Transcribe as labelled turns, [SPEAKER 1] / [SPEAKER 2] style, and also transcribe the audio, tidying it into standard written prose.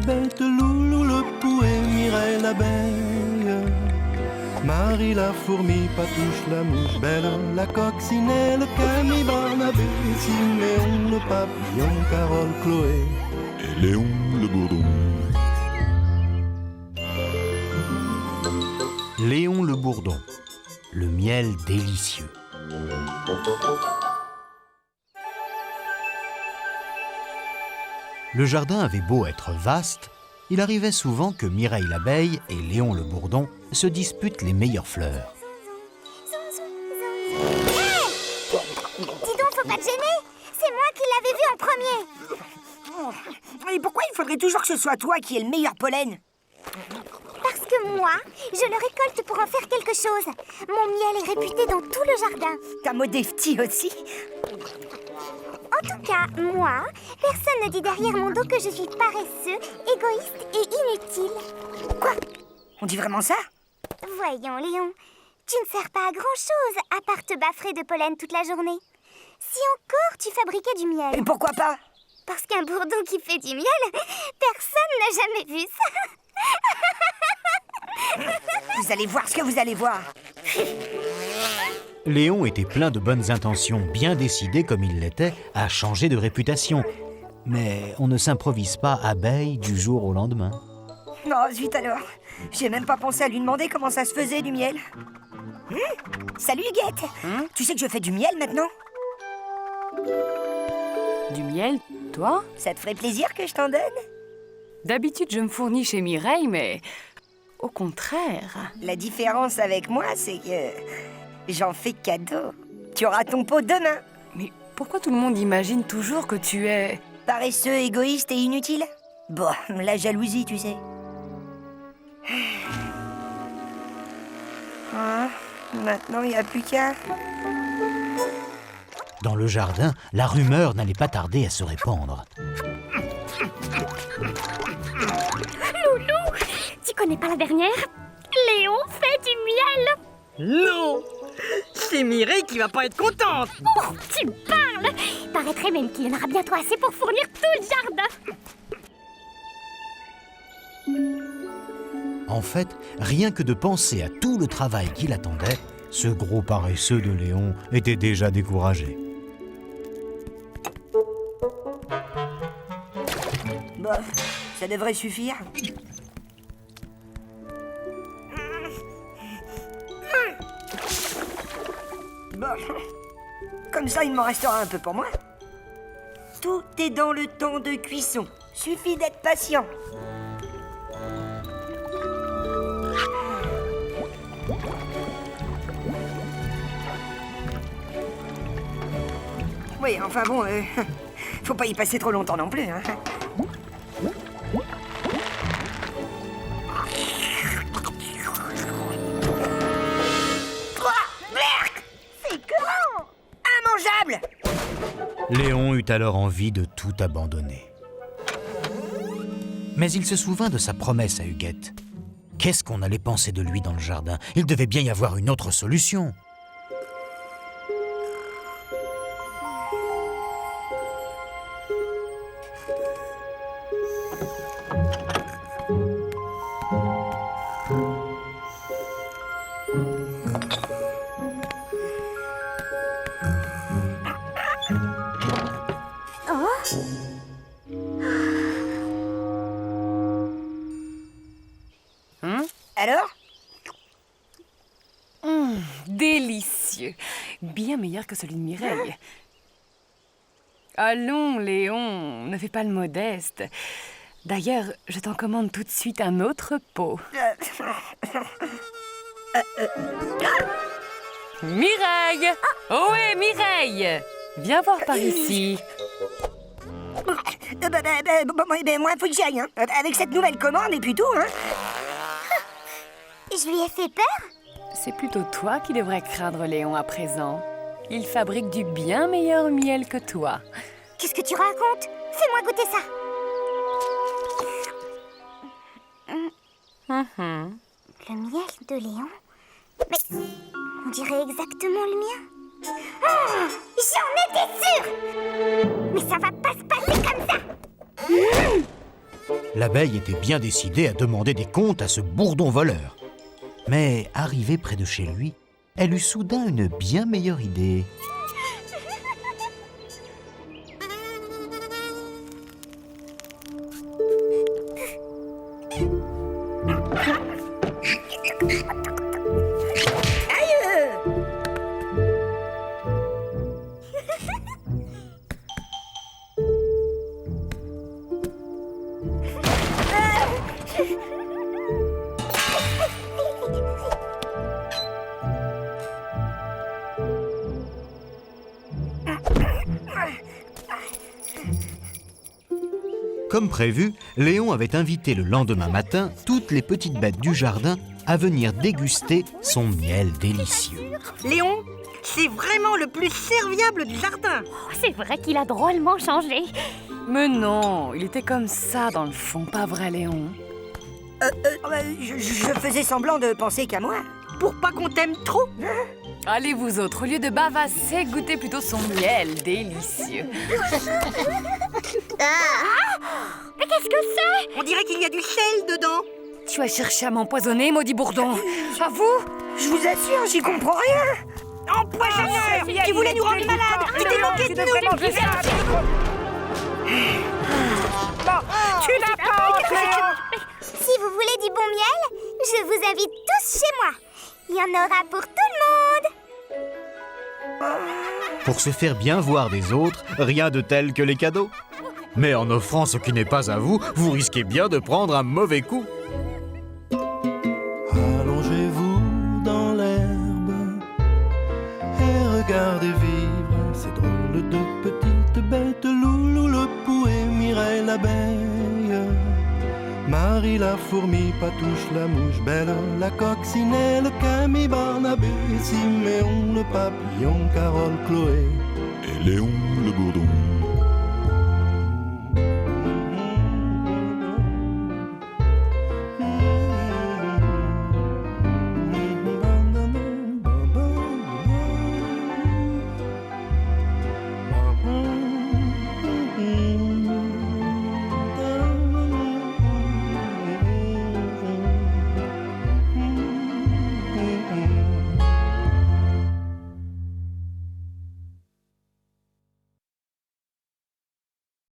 [SPEAKER 1] bête, Loulou le pouet, Mireille l'abeille, Marie la fourmi, Patouche la mouche, Belle la coccinelle, Camille Barnabé, Siméon le papillon, Carole Chloé
[SPEAKER 2] et Léon le bourdon.
[SPEAKER 3] Léon le bourdon, le miel délicieux. Le jardin avait beau être vaste, il arrivait souvent que Mireille l'abeille et Léon le bourdon se disputent les meilleures fleurs.
[SPEAKER 4] Dis donc, faut pas te gêner. C'est moi qui l'avais vu en premier.
[SPEAKER 5] Et pourquoi il faudrait toujours que ce soit toi qui ait le meilleur pollen?
[SPEAKER 4] Parce que moi, je le récolte pour en faire quelque chose. Mon miel est réputé dans tout le jardin.
[SPEAKER 5] Ta modestie aussi.
[SPEAKER 4] En tout cas, moi, personne ne dit derrière mon dos que je suis paresseux, égoïste et inutile.
[SPEAKER 5] Quoi? On dit vraiment ça?
[SPEAKER 4] Voyons, Léon, tu ne sers pas à grand-chose à part te baffrer de pollen toute la journée. Si encore tu fabriquais du miel.
[SPEAKER 5] Et pourquoi pas?
[SPEAKER 4] Parce qu'un bourdon qui fait du miel, personne n'a jamais vu ça.
[SPEAKER 5] Vous allez voir ce que vous allez voir.
[SPEAKER 3] Léon était plein de bonnes intentions, bien décidé comme il l'était à changer de réputation. Mais on ne s'improvise pas abeille du jour au lendemain.
[SPEAKER 5] Non, zut alors. J'ai même pas pensé à lui demander comment ça se faisait du miel. Salut Huguette. Tu sais que je fais du miel maintenant?
[SPEAKER 6] Du miel, toi?
[SPEAKER 5] Ça te ferait plaisir que je t'en donne?
[SPEAKER 6] D'habitude, je me fournis chez Mireille, mais au contraire.
[SPEAKER 5] La différence avec moi, c'est que j'en fais cadeau. Tu auras ton pot demain.
[SPEAKER 6] Mais pourquoi tout le monde imagine toujours que tu es...
[SPEAKER 5] Paresseux, égoïste et inutile? Bon, la jalousie, tu sais. Maintenant, il n'y a plus qu'à...
[SPEAKER 3] Dans le jardin, la rumeur n'allait pas tarder à se répandre.
[SPEAKER 4] Loulou, tu connais pas la dernière? Léon fait du miel.
[SPEAKER 7] Non! C'est Mireille qui va pas être contente!
[SPEAKER 4] Oh, tu parles! Paraîtrait même qu'il y en aura bientôt assez pour fournir tout le jardin.
[SPEAKER 3] En fait, rien que de penser à tout le travail qui l'attendait, ce gros paresseux de Léon était déjà découragé.
[SPEAKER 5] Bof, ça devrait suffire. Bon, comme ça, il m'en restera un peu pour moi. Tout est dans le temps de cuisson. Suffit d'être patient. Oui, enfin bon, faut pas y passer trop longtemps non plus, hein.
[SPEAKER 4] C'est grand!
[SPEAKER 5] Immangeable!
[SPEAKER 3] Léon eut alors envie de tout abandonner. Mais il se souvint de sa promesse à Huguette. Qu'est-ce qu'on allait penser de lui dans le jardin? Il devait bien y avoir une autre solution.
[SPEAKER 5] Alors?
[SPEAKER 6] Délicieux. Bien meilleur que celui de Mireille. Allons, Léon, ne fais pas le modeste. D'ailleurs, je t'en commande tout de suite un autre pot. Mireille! Ohé, Mireille! Viens voir par ici.
[SPEAKER 5] Moi, faut que j'y aille, hein. Avec cette nouvelle commande et puis tout, hein.
[SPEAKER 4] Je lui ai fait peur?
[SPEAKER 6] C'est plutôt toi qui devrais craindre Léon à présent. Il fabrique du bien meilleur miel que toi.
[SPEAKER 4] Qu'est-ce que tu racontes? Fais-moi goûter ça. Le miel de Léon? Mais on dirait exactement le mien. Ah, j'en étais sûre! Mais ça va pas se passer comme ça!
[SPEAKER 3] L'abeille était bien décidée à demander des comptes à ce bourdon voleur. Mais arrivée près de chez lui, elle eut soudain une bien meilleure idée. Comme prévu, Léon avait invité le lendemain matin toutes les petites bêtes du jardin à venir déguster son miel délicieux.
[SPEAKER 7] Léon, c'est vraiment le plus serviable du jardin.
[SPEAKER 4] C'est vrai qu'il a drôlement changé.
[SPEAKER 6] Mais non, il était comme ça dans le fond, pas vrai Léon?
[SPEAKER 5] Je faisais semblant de penser qu'à moi.
[SPEAKER 7] Pour pas qu'on t'aime trop.
[SPEAKER 6] Allez vous autres, au lieu de bavasser, goûtez plutôt son miel délicieux.
[SPEAKER 4] Mais qu'est-ce que c'est?
[SPEAKER 7] On dirait qu'il y a du sel dedans.
[SPEAKER 6] Tu as cherché à m'empoisonner, maudit bourdon. À vous?
[SPEAKER 5] Je vous assure, j'y comprends rien.
[SPEAKER 7] Empoisonneur, qui voulait nous rendre malades. Tu t'es moqué de nous. Tu n'as pas honte.
[SPEAKER 4] Si vous voulez du bon miel, je vous invite tous chez moi. Il y en aura pour tout le monde.
[SPEAKER 3] Pour se faire bien voir des autres, rien de tel que les cadeaux. Mais en offrant ce qui n'est pas à vous, vous risquez bien de prendre un mauvais coup.
[SPEAKER 1] Allongez-vous dans l'herbe et regardez vivre ces drôles de petites bêtes. Loulou le pou et Mireille l'abeille, Marie la fourmi, Patouche la mouche, Belle la coccinelle, Camille Barnabé, Siméon le papillon, Carole Chloé
[SPEAKER 2] et Léon le bourdon.